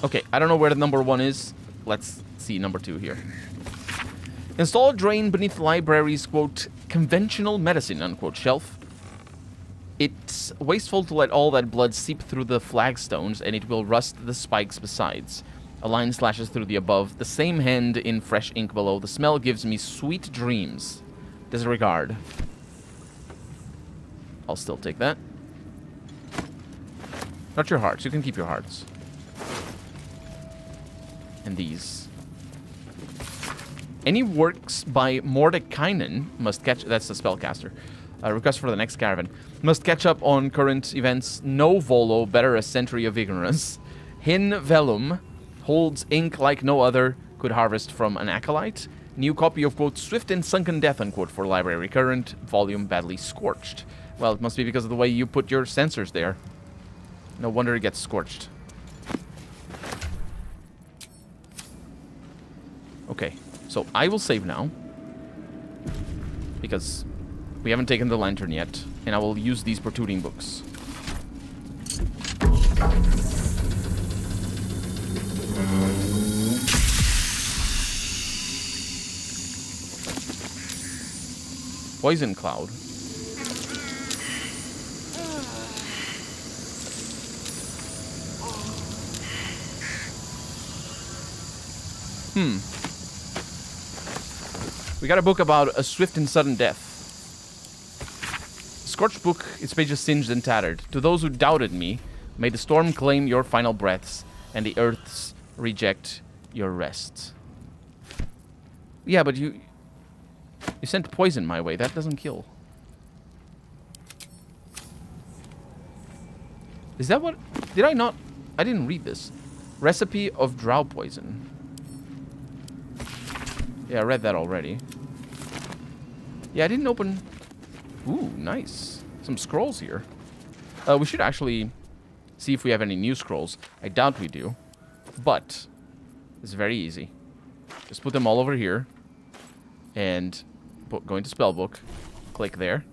Okay, I don't know where the number 1 is. Let's see number 2 here. Install a drain beneath the library's, quote, conventional medicine, unquote, shelf. It's wasteful to let all that blood seep through the flagstones, and it will rust the spikes besides. A line slashes through the above. The same hand in fresh ink below. The smell gives me sweet dreams. Disregard. I'll still take that. Not your hearts. You can keep your hearts. And these. Any works by Mordekainen must catch... That's the spellcaster. Request for the next caravan. Must catch up on current events. No volo, better a century of ignorance. Hin velum holds ink like no other. Could harvest from an acolyte. New copy of, quote, Swift and Sunken Death, unquote, for library. Current volume badly scorched. Well, it must be because of the way you put your sensors there. No wonder it gets scorched. Okay, so I will save now. Because we haven't taken the lantern yet. And I will use these protruding books. Poison cloud. We got a book about a swift and sudden death. Scorched book, its pages singed and tattered. To those who doubted me, may the storm claim your final breaths, and the earths reject your rest. Yeah, but you sent poison my way. That doesn't kill. Is that what... Did I not... I didn't read this. Recipe of drow poison. Yeah, I read that already. Yeah, I didn't open... Ooh, nice. Some scrolls here. We should actually see if we have any new scrolls. I doubt we do. But it's very easy. Just put them all over here. And go into Spellbook. Click there.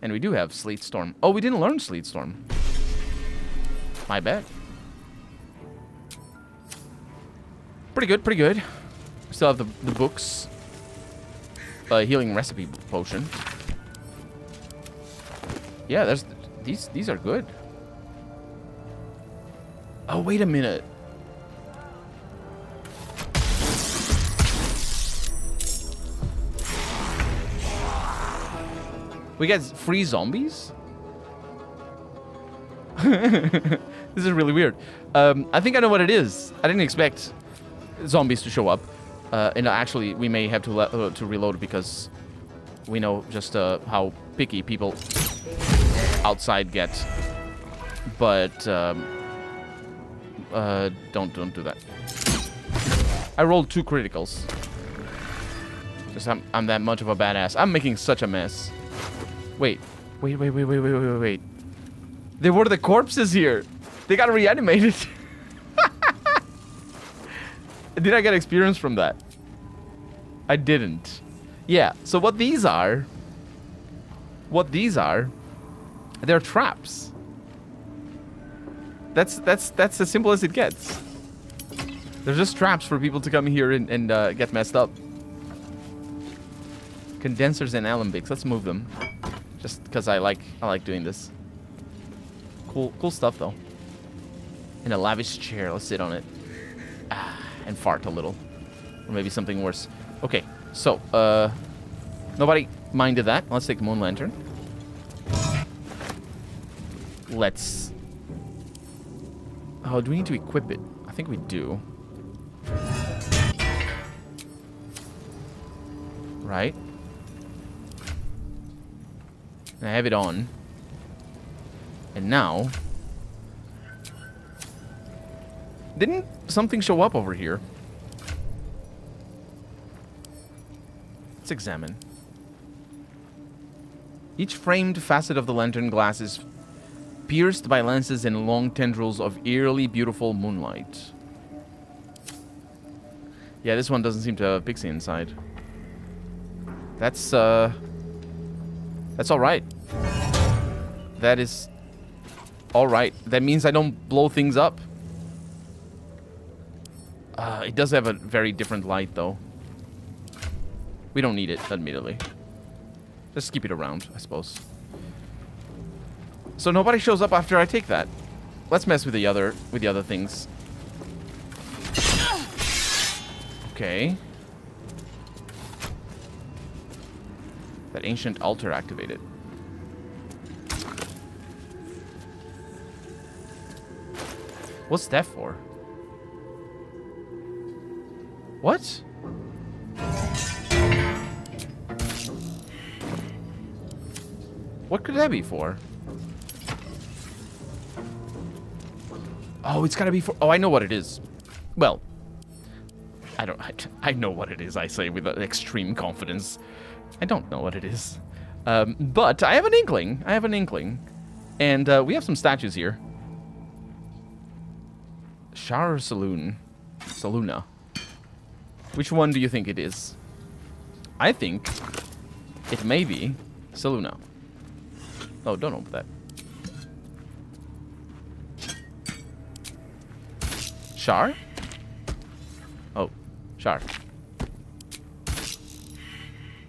And we do have Sleet Storm. Oh, we didn't learn Sleet Storm. My bad. Pretty good, pretty good. Still have the books. Healing recipe potion. Yeah, there's these are good. Oh, wait a minute. We get free zombies? This is really weird. I think I know what it is. I didn't expect zombies to show up. And actually, we may have to reload because we know just how picky people outside get. But don't do that. I rolled 2 criticals. Just I'm that much of a badass. I'm making such a mess. Wait. There were the corpses here. They got reanimated. Did I get experience from that? I didn't. Yeah, so what these are, they're traps. That's as simple as it gets. They're just traps for people to come here and get messed up. Condensers and alembics. Let's move them. Just because I like doing this. Cool stuff though. In a lavish chair, let's sit on it. And fart a little. Or maybe something worse. Okay, so, nobody minded that. Let's take the moon lantern. Let's... Oh, do we need to equip it? I think we do. Right. And I have it on. And now... Didn't something show up over here? Let's examine. Each framed facet of the lantern glass is pierced by lenses and long tendrils of eerily beautiful moonlight. Yeah, this one doesn't seem to have a pixie inside. That's all right. That is all right. That means I don't blow things up. It does have a very different light, though. We don't need it, admittedly. Just keep it around, I suppose. So nobody shows up after I take that. Let's mess with the other things. Okay. That ancient altar activated. What's that for? What? What could that be for? Oh, it's gotta be for... Oh, I know what it is. Well, I know what it is, I say with extreme confidence. I don't know what it is. But I have an inkling. And we have some statues here. Shower Saloon. Saluna. Which one do you think it is? I think it may be Saluna. Oh, don't open that. Shar? Oh, Shar.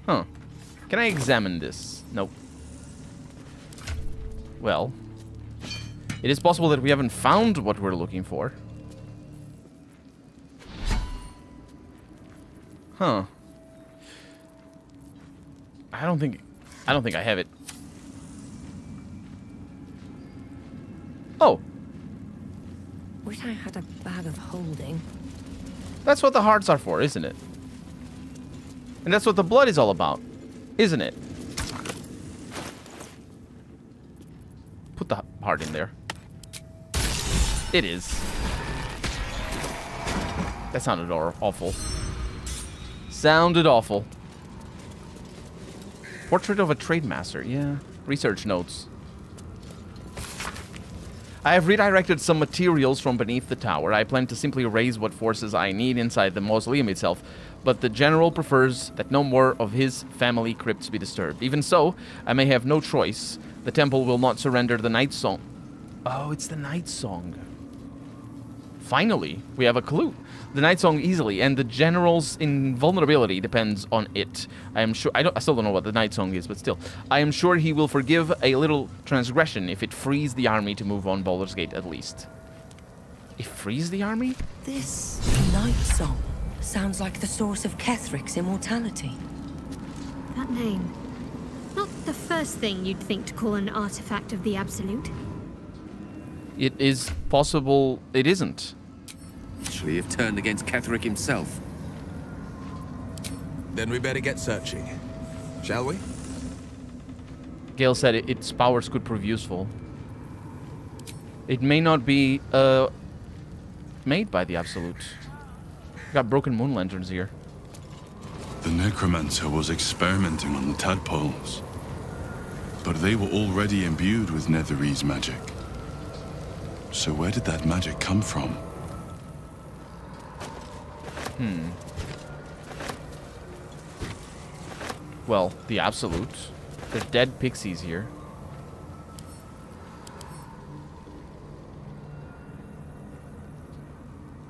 Huh. Can I examine this? Nope. Well, it is possible that we haven't found what we're looking for. Huh. I don't think I have it. Oh. Wish I had a bag of holding. That's what the hearts are for, isn't it? And that's what the blood is all about, isn't it? Put the heart in there. It is. That sounded awful. Sounded awful. Portrait of a trade master, yeah. Research notes. I have redirected some materials from beneath the tower. I plan to simply raise what forces I need inside the mausoleum itself, but the general prefers that no more of his family crypts be disturbed. Even so, I may have no choice. The temple will not surrender the night song. Oh, it's the night song. Finally, we have a clue. The night song easily, and the general's invulnerability depends on it. I am sure... I still don't know what the night song is, but still. I am sure he will forgive a little transgression if it frees the army to move on Baldur's Gate, at least. It frees the army? This night song sounds like the source of Kethric's immortality. That name. Not the first thing you'd think to call an artifact of the Absolute. It is possible it isn't. Actually, have turned against Ketheric himself. Then we better get searching, shall we? Gale said its powers could prove useful. It may not be made by the Absolute. Got broken moon lanterns here. The necromancer was experimenting on the tadpoles, but they were already imbued with Netherese magic. So where did that magic come from? Well, the Absolute. There's dead pixies here.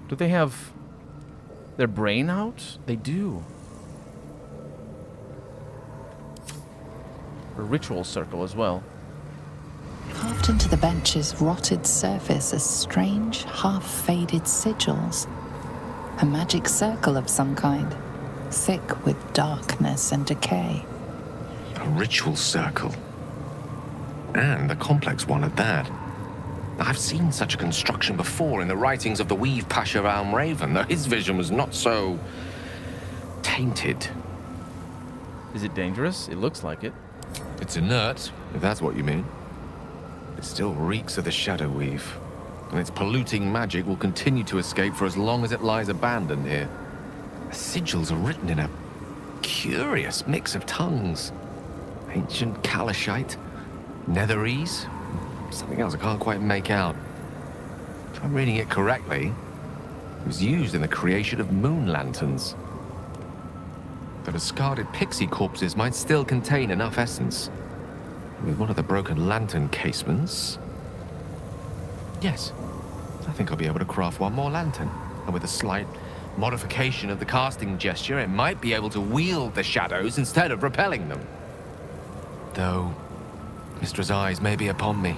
Do they have their brain out? They do. A ritual circle as well. Carved into the bench's rotted surface are strange, half-faded sigils. A magic circle of some kind, thick with darkness and decay. A ritual circle. And a complex one at that. I've seen such a construction before in the writings of the Weave Pasha Raven, though his vision was not so... tainted. Is it dangerous? It looks like it. It's inert, if that's what you mean. It still reeks of the Shadow Weave, and its polluting magic will continue to escape for as long as it lies abandoned here. The sigils are written in a curious mix of tongues. Ancient Kalashite, Netherese, something else I can't quite make out. If I'm reading it correctly, it was used in the creation of moon lanterns. The discarded pixie corpses might still contain enough essence. With one of the broken lantern casements... Yes, I think I'll be able to craft one more lantern. And with a slight Modification of the casting gesture, it might be able to wield the shadows instead of repelling them. Though, Mistra's eyes may be upon me.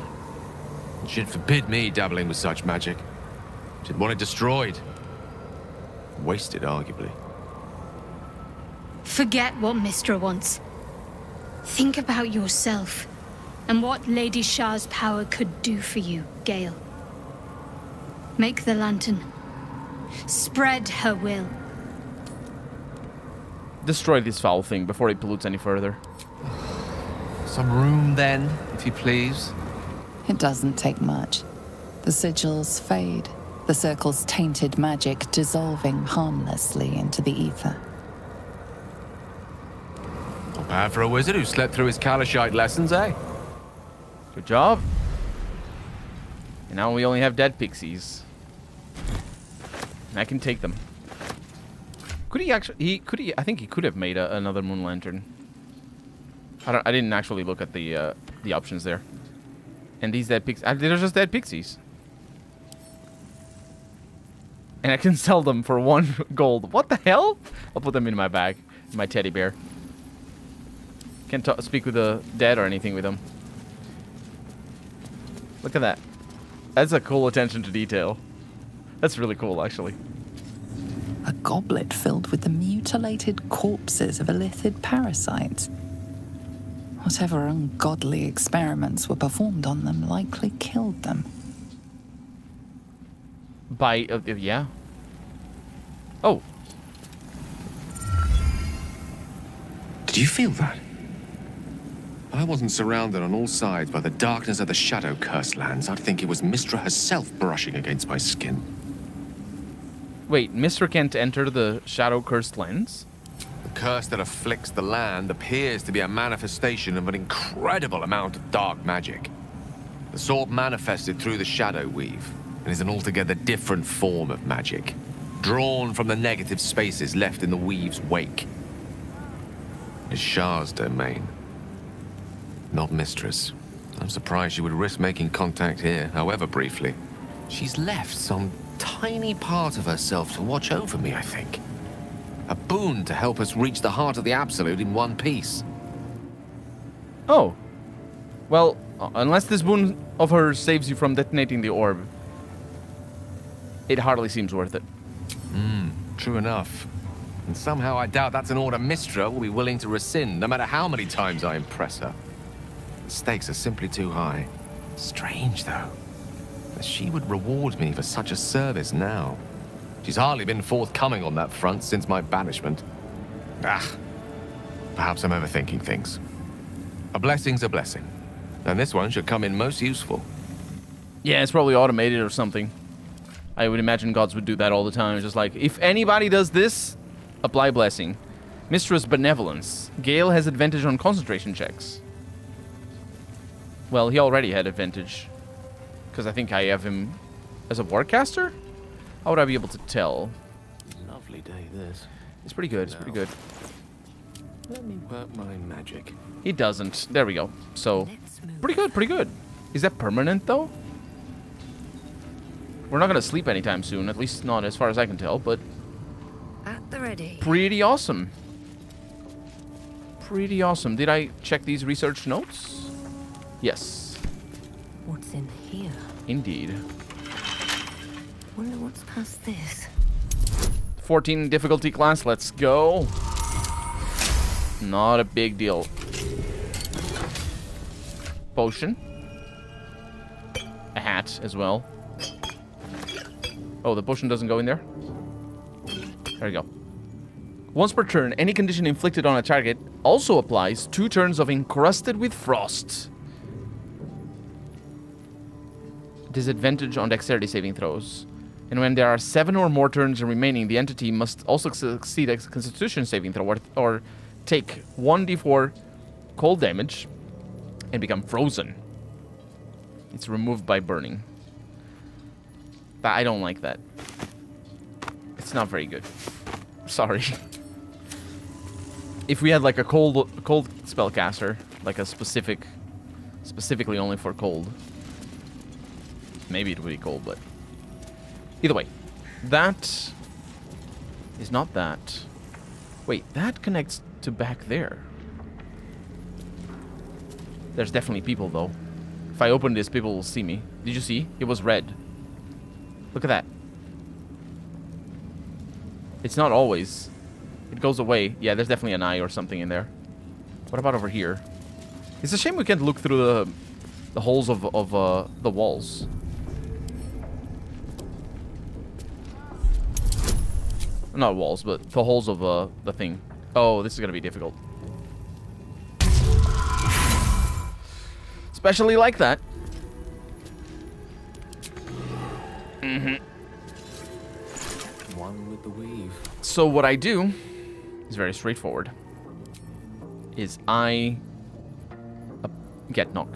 She'd forbid me dabbling with such magic. She'd want it destroyed. Wasted, arguably. Forget what Mistra wants. Think about yourself and what Lady Shah's power could do for you, Gale. Make the lantern. Spread her will. Destroy this foul thing before it pollutes any further. Some room, then, if you please. It doesn't take much. The sigils fade, the circle's tainted magic dissolving harmlessly into the ether. Not bad for a wizard who slept through his Kalashite lessons, eh? Good job. And now we only have dead pixies. And I can take them. Could he actually... I think he could have made another moon lantern. I didn't actually look at the options there. And these dead pixies... They're just dead pixies. And I can sell them for 1 gold. What the hell? I'll put them in my bag. In my teddy bear. Can't speak with the dead or anything with them. Look at that. That's a cool attention to detail. That's really cool, actually. A goblet filled with the mutilated corpses of illithid parasites. Whatever ungodly experiments were performed on them likely killed them. By, yeah. Oh. Did you feel that? If I wasn't surrounded on all sides by the darkness of the Shadow Curse lands, I'd think it was Mistra herself brushing against my skin. Wait, Mistra can't enter the Shadow Cursed lands? The curse that afflicts the land appears to be a manifestation of an incredible amount of dark magic. The sword manifested through the Shadow Weave, and is an altogether different form of magic, drawn from the negative spaces left in the Weave's wake. It's Shah's domain, not Mistress. I'm surprised she would risk making contact here, however briefly. She's left some tiny part of herself to watch over me, I think. A boon to help us reach the heart of the Absolute in one piece. Oh. Well, unless this boon of hers saves you from detonating the orb, it hardly seems worth it. True enough. And somehow I doubt that's an order Mistra will be willing to rescind, no matter how many times I impress her. The stakes are simply too high. Strange, though, that she would reward me for such a service now. She's hardly been forthcoming on that front since my banishment. Perhaps I'm overthinking things. A blessing's a blessing, and this one should come in most useful. Yeah, it's probably automated or something. I would imagine gods would do that all the time. It's just like, if anybody does this, apply blessing. Mistress Benevolence. Gale has advantage on concentration checks. Well, he already had advantage. Because I think I have him as a warcaster? How would I be able to tell? Lovely day, this. It's pretty good, it's pretty good. Let me work my magic. He doesn't. There we go. So, pretty good, pretty good. Is that permanent, though? We're not going to sleep anytime soon, at least not as far as I can tell, but... At the ready. Pretty awesome. Pretty awesome. Did I check these research notes? Yes. What's in here? Indeed. Wonder what's past this. 14 difficulty class, let's go. Not a big deal. Potion. A hat as well. Oh, the potion doesn't go in there? There we go. Once per turn, any condition inflicted on a target also applies 2 turns of encrusted with frost. Disadvantage on dexterity saving throws. And when there are 7 or more turns remaining, the entity must also succeed a constitution saving throw or take 1d4 cold damage and become frozen. It's removed by burning. But I don't like that. It's not very good. Sorry. If we had like a cold spellcaster, like a specifically only for cold, maybe it would be cold, but either way, that is not that. Wait, that connects to back there. There's definitely people, though. If I open this, people will see me. Did you see? It was red. Look at that. It's not always. It goes away. Yeah, there's definitely an eye or something in there. What about over here? It's a shame we can't look through the holes of the walls. Not walls, but the holes of the thing. Oh, this is gonna be difficult. Especially like that. Mm-hmm. One with the weave. So what I do is very straightforward. Is I get knock.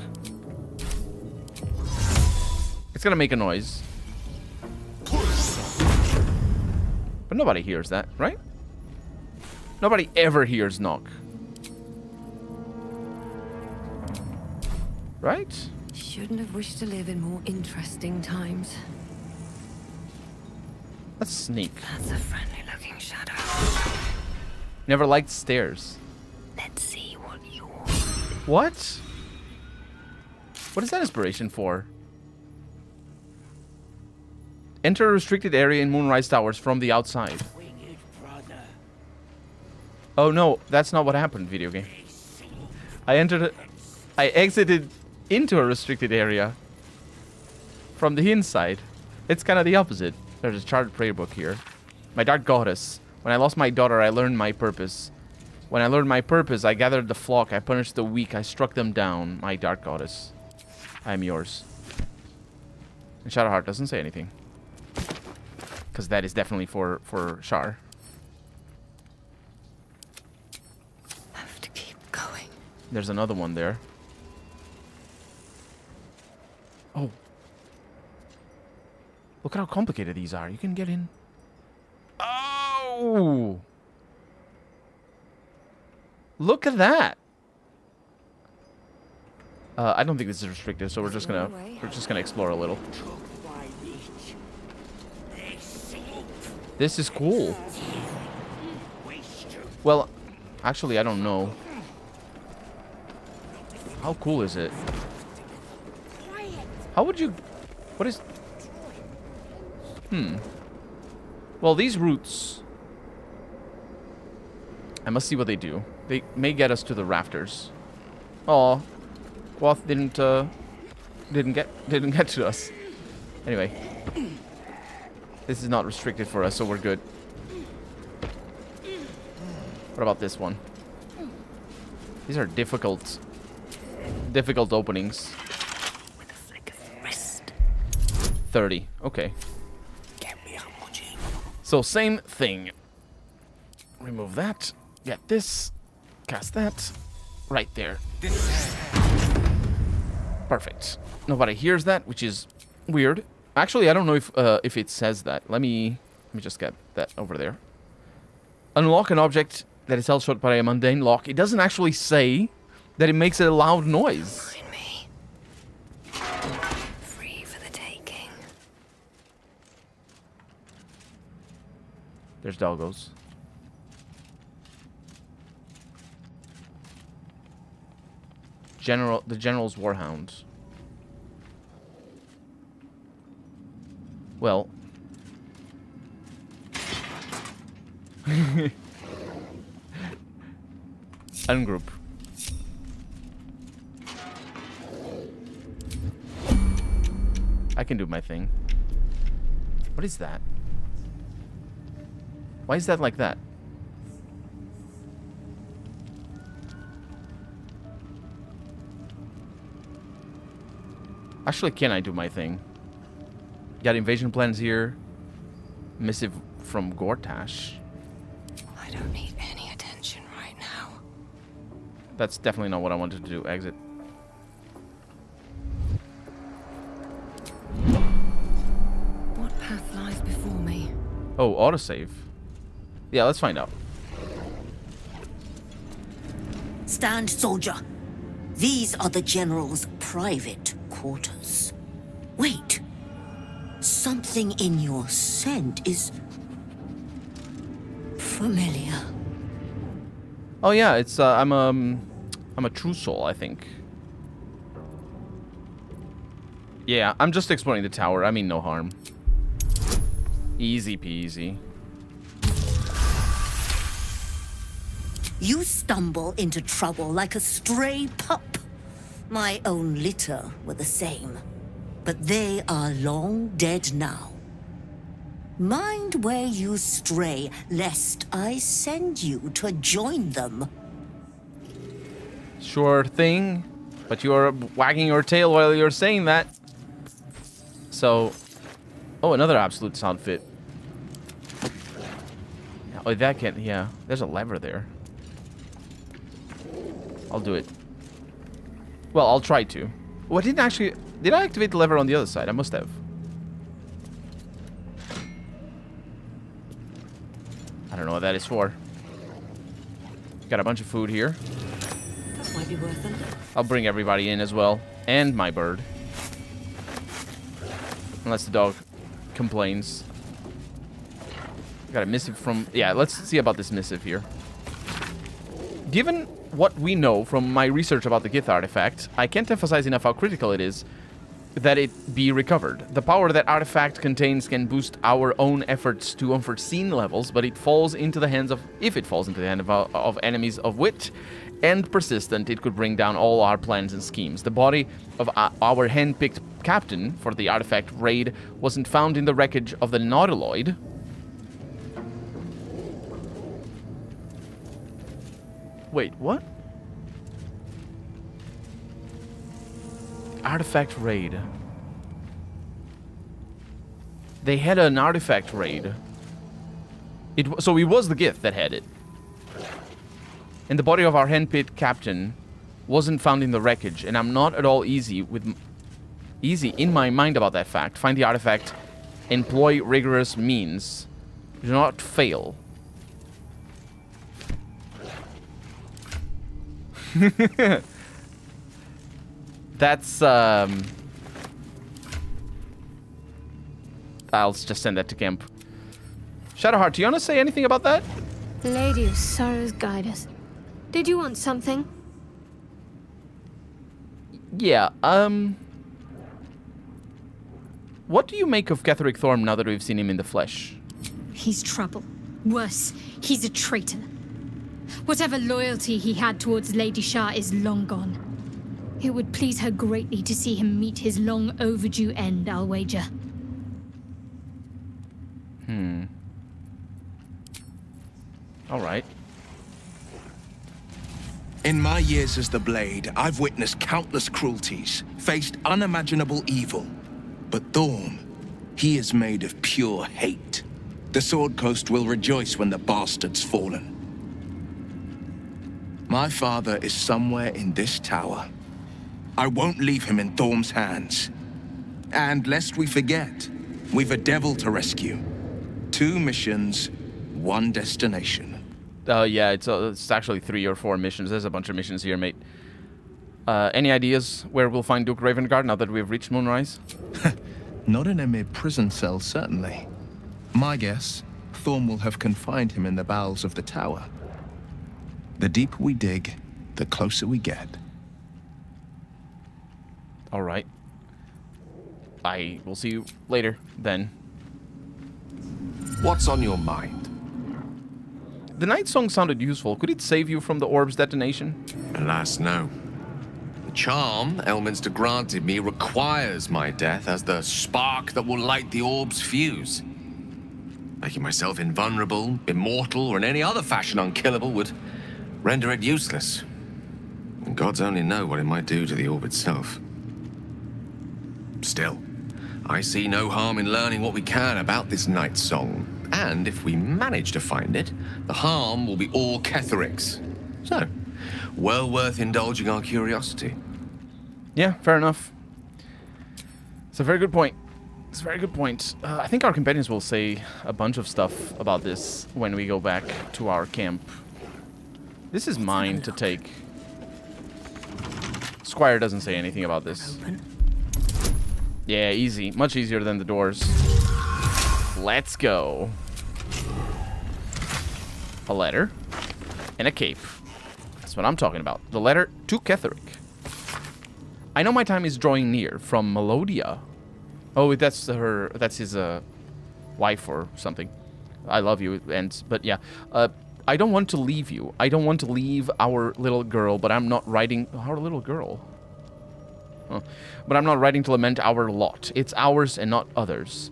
It's gonna make a noise. But nobody hears that, right? Nobody ever hears knock. Right? Shouldn't have wished to live in more interesting times. Let's sneak. That's a friendly-looking shadow. Never liked stairs. Let's see what you... What? What is that inspiration for? Enter a restricted area in Moonrise Towers from the outside. Oh no, that's not what happened, video game. I exited into a restricted area from the inside. It's kind of the opposite. There's a charted prayer book here. My dark goddess. When I lost my daughter, I learned my purpose. When I learned my purpose, I gathered the flock. I punished the weak. I struck them down. My dark goddess. I am yours. And Shadowheart doesn't say anything. Because that is definitely for Shar. Have to keep going. There's another one there. Oh. Look at how complicated these are. You can get in. Oh! Look at that. I don't think this is restricted, so we're just gonna explore a little. This is cool. Well, actually, I don't know. How cool is it? How would you... What is... Well, these roots... I must see what they do. They may get us to the rafters. Oh, Quoth didn't get to us. Anyway, this is not restricted for us, so we're good. What about this one? These are difficult openings. With a flick of the wrist. 30. Okay. So same thing. Remove that. Get this. Cast that. Right there. Perfect. Nobody hears that, which is weird. Actually, I don't know if it says that. Let me just get that over there. Unlock an object that is held short by a mundane lock. It doesn't actually say that it makes a loud noise. Find me. Free for the taking. There's doggos. The General's Warhound. Well. Ungroup. I can do my thing. What is that? Why is that like that? Actually, can I do my thing? Got invasion plans here. Missive from Gortash. I don't need any attention right now. That's definitely not what I wanted to do. Exit. What path lies before me? Oh, autosave. Yeah, let's find out. Stand, soldier. These are the General's private quarters. Wait. Something in your scent is... familiar. Oh yeah, it's I'm a true soul, I think. Yeah, I'm just exploring the tower. I mean, no harm. Easy peasy. You stumble into trouble like a stray pup. My own litter were the same, but they are long dead now. Mind where you stray, lest I send you to join them. Sure thing, but you're wagging your tail while you're saying that. So, oh, another absolute outfit. Oh, that can, yeah. There's a lever there. I'll do it. Well, I'll try to. Oh, I didn't actually... Did I activate the lever on the other side? I must have. I don't know what that is for. Got a bunch of food here. This might be worth it. I'll bring everybody in as well. And my bird. Unless the dog complains. Got a missive from... Yeah, let's see about this missive here. Given what we know from my research about the Gith artifact, I can't emphasize enough how critical it is that it be recovered. The power that artifact contains can boost our own efforts to unforeseen levels, but it falls into the hands of... If it falls into the hand of enemies of wit and persistent, it could bring down all our plans and schemes. The body of our hand-picked captain for the artifact raid wasn't found in the wreckage of the Nautiloid. Wait, what? Artifact raid. They had an artifact raid. So it was the Gith that had it. And the body of our hand-picked captain wasn't found in the wreckage, and I'm not at all easy in my mind about that fact. Find the artifact, employ rigorous means. Do not fail. That's, I'll just send that to camp. Shadowheart, do you want to say anything about that? Lady of Sorrows, guide us. Did you want something? Yeah, what do you make of Ketheric Thorm now that we've seen him in the flesh? He's trouble. Worse, he's a traitor. Whatever loyalty he had towards Lady Shah is long gone. It would please her greatly to see him meet his long overdue end, I'll wager. Alright. In my years as the Blade, I've witnessed countless cruelties, faced unimaginable evil. But Thorm, he is made of pure hate. The Sword Coast will rejoice when the bastard's fallen. My father is somewhere in this tower. I won't leave him in Thorm's hands. And lest we forget, we've a devil to rescue. 2 missions, 1 destination. Yeah, it's actually 3 or 4 missions. There's a bunch of missions here, mate. Any ideas where we'll find Duke Ravengard now that we've reached Moonrise? Not in a mere prison cell, certainly. My guess, Thorm will have confined him in the bowels of the tower. The deeper we dig, the closer we get. All right. I will see you later, then. What's on your mind? The night song sounded useful. Could it save you from the orb's detonation? Alas, no. The charm Elminster granted me requires my death as the spark that will light the orb's fuse. Making myself invulnerable, immortal, or in any other fashion unkillable would render it useless. And gods only know what it might do to the orb itself. Still, I see no harm in learning what we can about this night song. And if we manage to find it, the harm will be all Ketheric's. So, well worth indulging our curiosity. Yeah, fair enough. It's a very good point. It's a very good point. I think our companions will say a bunch of stuff about this when we go back to our camp. This is mine to take. Squire doesn't say anything about this. Yeah, easy. Much easier than the doors. Let's go. a letter, and a cape. That's what I'm talking about. The letter to Ketheric. I know my time is drawing near. From Melodia. Oh, that's his wife or something. I love you, but yeah. I don't want to leave you. I don't want to leave our little girl, but I'm not writing... Our little girl? Huh. But I'm not writing to lament our lot. It's ours and not others.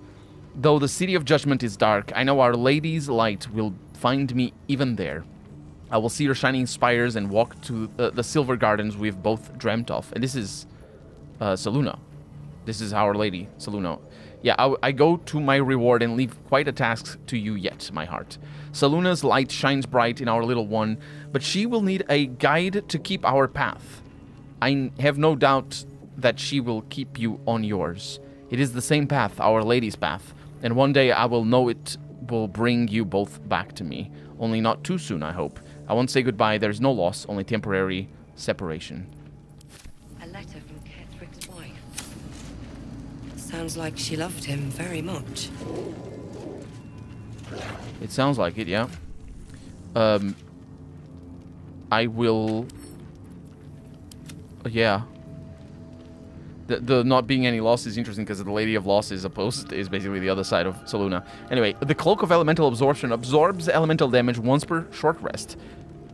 Though the city of judgment is dark, I know Our Lady's light will find me even there. I will see your shining spires and walk to the silver gardens we've both dreamt of. And this is Selûne. This is Our Lady, Selûne. Yeah, I go to my reward and leave quite a task to you yet, my heart. Selûne's light shines bright in our little one, but she will need a guide to keep our path. I have no doubt that she will keep you on yours. It is the same path, Our Lady's path, and one day I will know it will bring you both back to me. Only not too soon, I hope. I won't say goodbye, there's no loss, only temporary separation. A letter from Kethric's wife. Sounds like she loved him very much. It sounds like it, yeah. I will... Yeah. The not being any loss is interesting because the Lady of Loss is basically the other side of Selûne. Anyway, the Cloak of Elemental Absorption absorbs elemental damage once per short rest.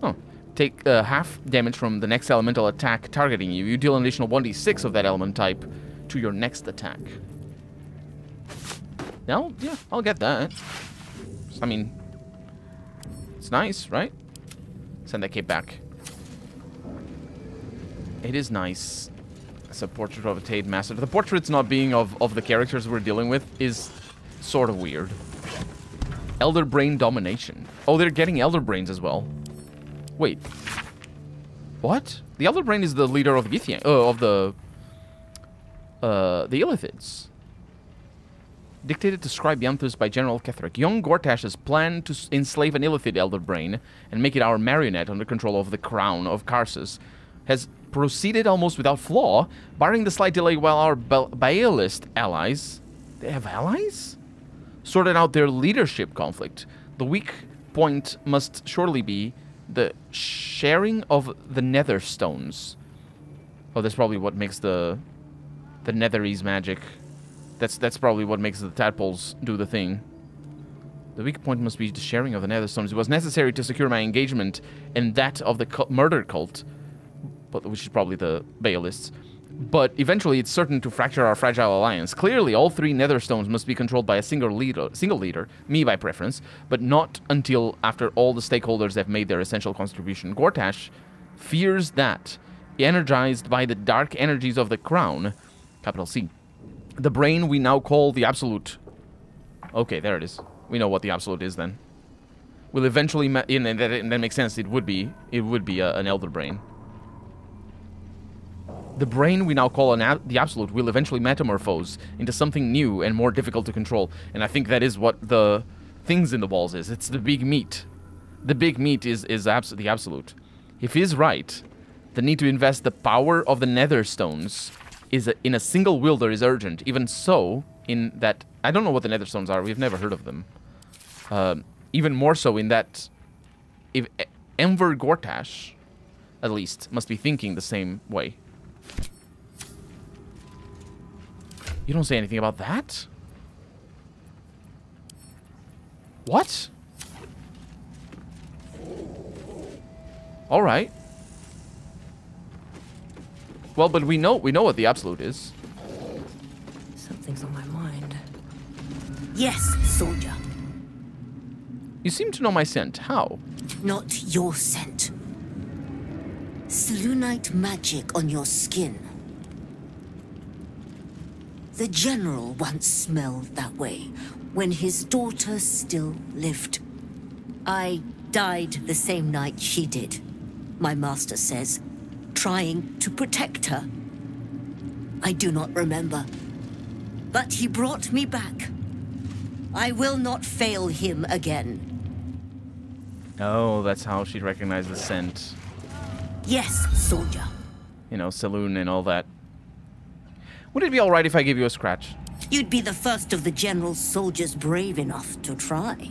Oh. Take half damage from the next elemental attack targeting you. You deal an additional 1d6 of that element type to your next attack. Now, yeah, I'll get that. I mean, it's nice, right? Send that cape back. It is nice. It's a portrait of a Tade Master. The portraits not being of the characters we're dealing with is sort of weird. Elder Brain Domination. Oh, they're getting Elder Brains as well. Wait. What? The Elder Brain is the leader of the Githyan, of the Illithids. Dictated to Scribe Yanthus by General Ketheric. Young Gortash has planned to enslave an Illithid Elder Brain and make it our marionette under control of the Crown of Karsus. Has proceeded almost without flaw, barring the slight delay while our Baelist allies... They have allies? Sorted out their leadership conflict. The weak point must surely be the sharing of the nether stones. Oh, that's probably what makes the Netherese magic. That's probably what makes the tadpoles do the thing. The weak point must be the sharing of the nether stones. It was necessary to secure my engagement and that of the murder cult, which is probably the Baelists. But eventually it's certain to fracture our fragile alliance. Clearly, all three nether stones must be controlled by a single leader, me by preference, but not until after all the stakeholders have made their essential contribution. Gortash fears that, energized by the dark energies of the Crown, capital C, the brain we now call the Absolute. Okay, there it is. We know what the Absolute is then. Will eventually, and that makes sense. It would be an Elder Brain. The brain we now call the Absolute will eventually metamorphose into something new and more difficult to control. And I think that is what the things in the walls is. It's the big meat. The big meat is the Absolute. If he's right, the need to invest the power of the Nether Stones in a single wielder is urgent. Even so, in that... I don't know what the Nether Stones are. We've never heard of them. Even more so in that... If Enver Gortash, at least, must be thinking the same way. You don't say anything about that? What? All right. Well, but we know what the Absolute is. Something's on my mind. Yes, soldier. You seem to know my scent. How? Not your scent. Selûnite magic on your skin. The general once smelled that way when his daughter still lived. I died the same night she did, my master says, trying to protect her. I do not remember, but he brought me back. I will not fail him again. Oh, that's how she'd recognize the scent. Yes, soldier. You know, Selûne and all that. Would it be alright if I gave you a scratch? You'd be the first of the general's soldiers brave enough to try.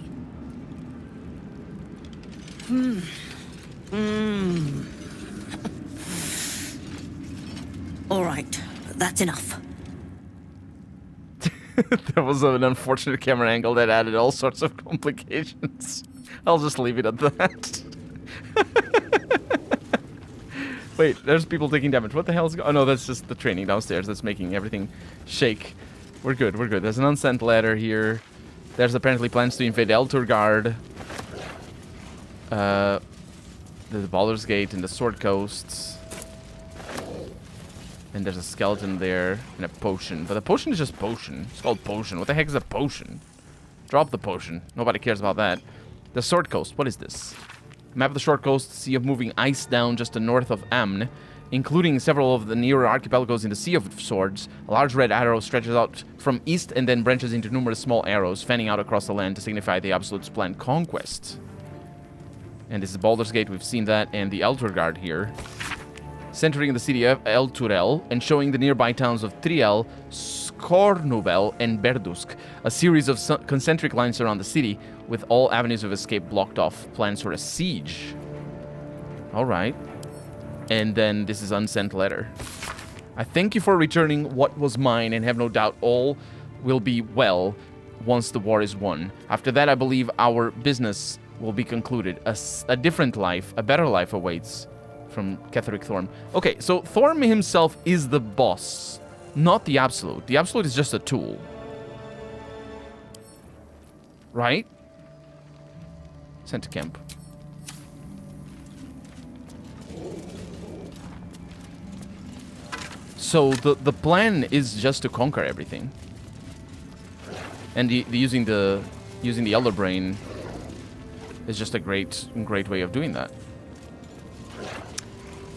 All right, that's enough. That was an unfortunate camera angle that added all sorts of complications. I'll just leave it at that. Wait, there's people taking damage. What the hell is going on? Oh no, that's just the training downstairs that's making everything shake. We're good, we're good. There's an unsent ladder here. There's apparently plans to invade Elturgard. The Baldur's Gate and the Sword Coast. And there's a skeleton there and a potion. But the potion is just potion. It's called potion. What the heck is a potion? Drop the potion. Nobody cares about that. The Sword Coast. What is this? Map of the Short Coast. Sea of moving ice down just to the north of Amn, including several of the nearer archipelagos in the Sea of Swords. A large red arrow stretches out from east and then branches into numerous small arrows, fanning out across the land to signify the Absolute's planned conquest. And this is Baldur's Gate. We've seen that. And the Elturgard here. Centering in the city of Elturel and showing the nearby towns of Triel, Skornubel, and Berdusk. A series of concentric lines surround the city, with all avenues of escape blocked off. Plans for a siege. Alright. And then this is unsent letter. I thank you for returning what was mine and have no doubt all will be well once the war is won. After that, I believe our business will be concluded. A different life, a better life awaits. From Ketheric Thorm. Okay, so Thorm himself is the boss, not the Absolute. The Absolute is just a tool. Right? Sent to camp. So the plan is just to conquer everything. And using the Elder Brain is just a great way of doing that.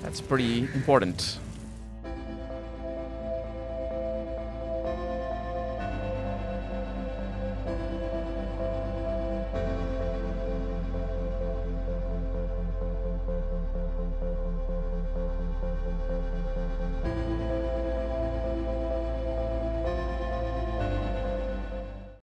That's pretty important.